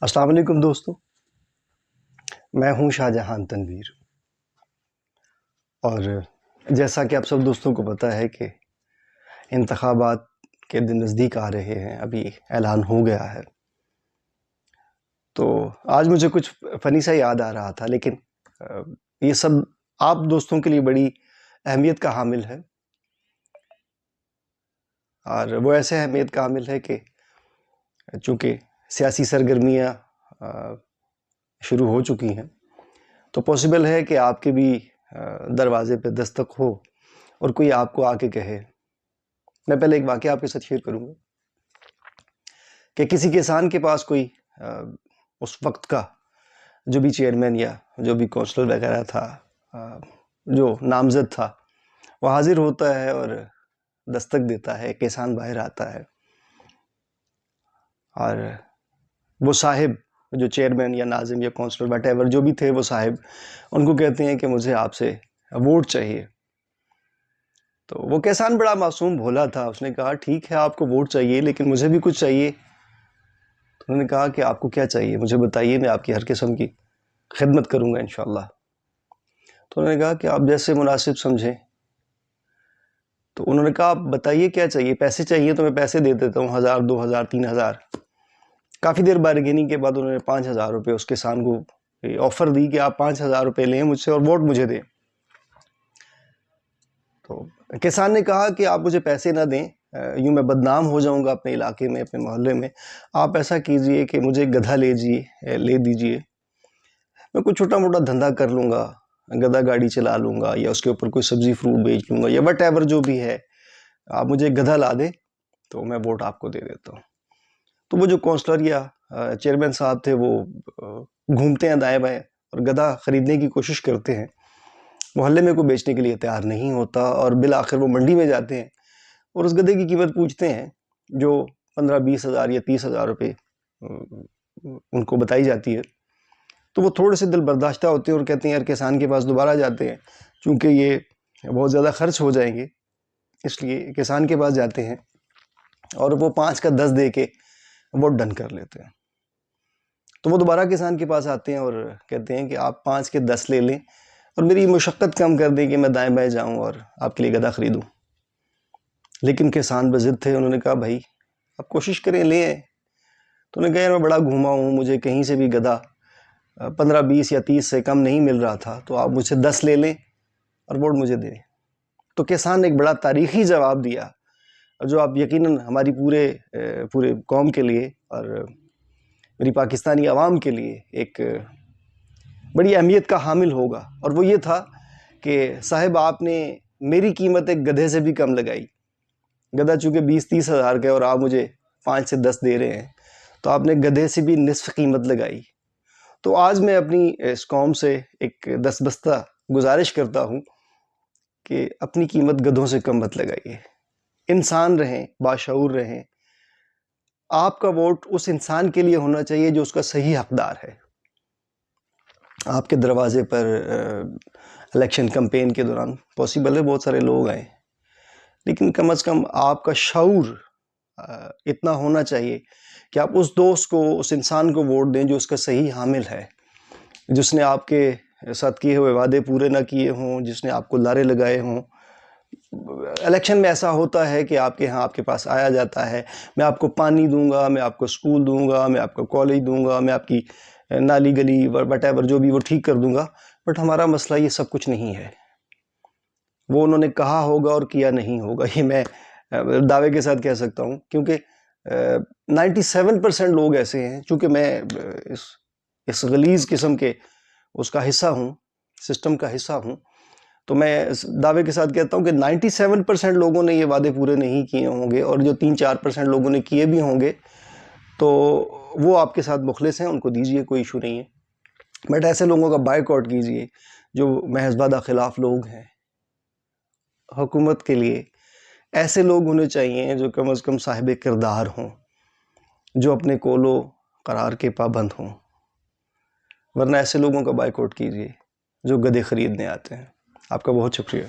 السلام علیکم دوستو، میں ہوں شاہ جہان تنویر، اور جیسا کہ آپ سب دوستوں کو پتہ ہے کہ انتخابات کے دن نزدیک آ رہے ہیں، ابھی اعلان ہو گیا ہے۔ تو آج مجھے کچھ فنی سا یاد آ رہا تھا، لیکن یہ سب آپ دوستوں کے لیے بڑی اہمیت کا حامل ہے، اور وہ ایسے اہمیت کا حامل ہے کہ چونکہ سیاسی سرگرمیاں شروع ہو چکی ہیں، تو پاسبل ہے کہ آپ کے بھی دروازے پہ دستک ہو اور کوئی آپ کو آ کے کہے۔ میں پہلے ایک واقعہ آپ کے ساتھ شیئر کروں گا کہ کسی کسان کے پاس کوئی اس وقت کا جو بھی چیئرمین یا جو بھی کونسلر وغیرہ تھا، جو نامزد تھا، وہ حاضر ہوتا ہے اور دستک دیتا ہے، کسان باہر آتا ہے، اور وہ صاحب جو چیئرمین یا ناظم یا کونسلر وٹ ایور جو بھی تھے، وہ صاحب ان کو کہتے ہیں کہ مجھے آپ سے ووٹ چاہیے۔ تو وہ کسان بڑا معصوم بھولا تھا، اس نے کہا ٹھیک ہے آپ کو ووٹ چاہیے، لیکن مجھے بھی کچھ چاہیے۔ تو انہوں نے کہا کہ آپ کو کیا چاہیے، مجھے بتائیے، میں آپ کی ہر قسم کی خدمت کروں گا انشاءاللہ۔ تو انہوں نے کہا کہ آپ جیسے مناسب سمجھیں۔ تو انہوں نے کہا آپ بتائیے کیا چاہیے، پیسے چاہیے تو میں پیسے دے دیتا ہوں، 1000 2000 3000۔ کافی دیر بارگیننگ کے بعد انہوں نے 5000 روپے اس کسان کو آفر دی کہ آپ 5000 روپے لیں مجھ سے اور ووٹ مجھے دیں۔ تو کسان نے کہا کہ آپ مجھے پیسے نہ دیں، یوں میں بدنام ہو جاؤں گا اپنے علاقے میں، اپنے محلے میں۔ آپ ایسا کیجئے کہ مجھے گدھا لے دیجئے، میں کوئی چھوٹا موٹا دھندا کر لوں گا، گدھا گاڑی چلا لوں گا، یا اس کے اوپر کوئی سبزی فروٹ بیچ لوں گا، یا وٹ ایور جو بھی ہے، آپ مجھے گدھا لا دیں تو میں ووٹ آپ کو دے دیتا ہوں۔ تو وہ جو کونسلر یا چیئرمین صاحب تھے، وہ گھومتے ہیں دائیں بائیں اور گدھا خریدنے کی کوشش کرتے ہیں، محلے میں کوئی بیچنے کے لیے تیار نہیں ہوتا، اور بالآخر وہ منڈی میں جاتے ہیں اور اس گدھے کی قیمت پوچھتے ہیں جو 15-20 ہزار یا 30,000 روپے ان کو بتائی جاتی ہے۔ تو وہ تھوڑے سے دل برداشتہ ہوتے ہیں اور کہتے ہیں یار کسان کے پاس دوبارہ جاتے ہیں، چونکہ یہ بہت زیادہ خرچ ہو جائیں گے، اس لیے کسان کے پاس جاتے ہیں اور وہ 5 کا 10 دے کے وہ ڈن کر لیتے ہیں۔ تو وہ دوبارہ کسان کے پاس آتے ہیں اور کہتے ہیں کہ آپ 5 کے 10 لے لیں اور میری مشقت کم کر دیں کہ میں دائیں بائیں جاؤں اور آپ کے لیے گدھا خریدوں۔ لیکن کسان بضد تھے، انہوں نے کہا بھائی آپ کوشش کریں، لیں۔ تو انہوں نے کہا یار میں بڑا گھوما ہوں، مجھے کہیں سے بھی گدھا 15-20 یا 30 سے کم نہیں مل رہا تھا، تو آپ مجھ سے 10 لے لیں اور ووٹ مجھے دیں۔ تو کسان نے ایک بڑا تاریخی جواب دیا، جو آپ یقیناً ہماری پورے قوم کے لیے اور میری پاکستانی عوام کے لیے ایک بڑی اہمیت کا حامل ہوگا، اور وہ یہ تھا کہ صاحب آپ نے میری قیمت ایک گدھے سے بھی کم لگائی۔ گدھا چونکہ 20-30 ہزار کا ہے اور آپ مجھے 5 سے 10 دے رہے ہیں، تو آپ نے گدھے سے بھی نصف قیمت لگائی۔ تو آج میں اپنی اس قوم سے ایک دستبستہ گزارش کرتا ہوں کہ اپنی قیمت گدھوں سے کم مت لگائیے، انسان رہیں، باشعور رہیں۔ آپ کا ووٹ اس انسان کے لیے ہونا چاہیے جو اس کا صحیح حقدار ہے۔ آپ کے دروازے پر الیکشن کمپین کے دوران پاسبل ہے بہت سارے لوگ آئیں، لیکن کم از کم آپ کا شعور اتنا ہونا چاہیے کہ آپ اس دوست کو، اس انسان کو ووٹ دیں جو اس کا صحیح حامل ہے، جس نے آپ کے ساتھ کیے ہوئے وعدے پورے نہ کیے ہوں، جس نے آپ کو لارے لگائے ہوں۔ الیکشن میں ایسا ہوتا ہے کہ آپ کے ہاں آپ کے پاس آیا جاتا ہے، میں آپ کو پانی دوں گا، میں آپ کو سکول دوں گا، میں آپ کو کالج دوں گا، میں آپ کی نالی گلی وٹ ایور جو بھی وہ ٹھیک کر دوں گا، بٹ ہمارا مسئلہ یہ سب کچھ نہیں ہے۔ وہ انہوں نے کہا ہوگا اور کیا نہیں ہوگا، یہ میں دعوے کے ساتھ کہہ سکتا ہوں، کیونکہ 97% لوگ ایسے ہیں۔ چونکہ میں اس غلیظ قسم کے اس کا حصہ ہوں، سسٹم کا حصہ ہوں، تو میں اس دعوے کے ساتھ کہتا ہوں کہ 97% لوگوں نے یہ وعدے پورے نہیں کیے ہوں گے، اور جو 3-4% لوگوں نے کیے بھی ہوں گے تو وہ آپ کے ساتھ مخلص ہیں، ان کو دیجئے، کوئی ایشو نہیں ہے۔ بٹ ایسے لوگوں کا بائیک آؤٹ کیجئے جو محض وعدہ خلاف لوگ ہیں۔ حکومت کے لیے ایسے لوگ ہونے چاہیے جو کم از کم صاحب کردار ہوں، جو اپنے قول و قرار کے پابند ہوں، ورنہ ایسے لوگوں کا بائیک آؤٹ کیجئے جو گدھے خریدنے آتے ہیں۔ آپ کا بہت شکریہ۔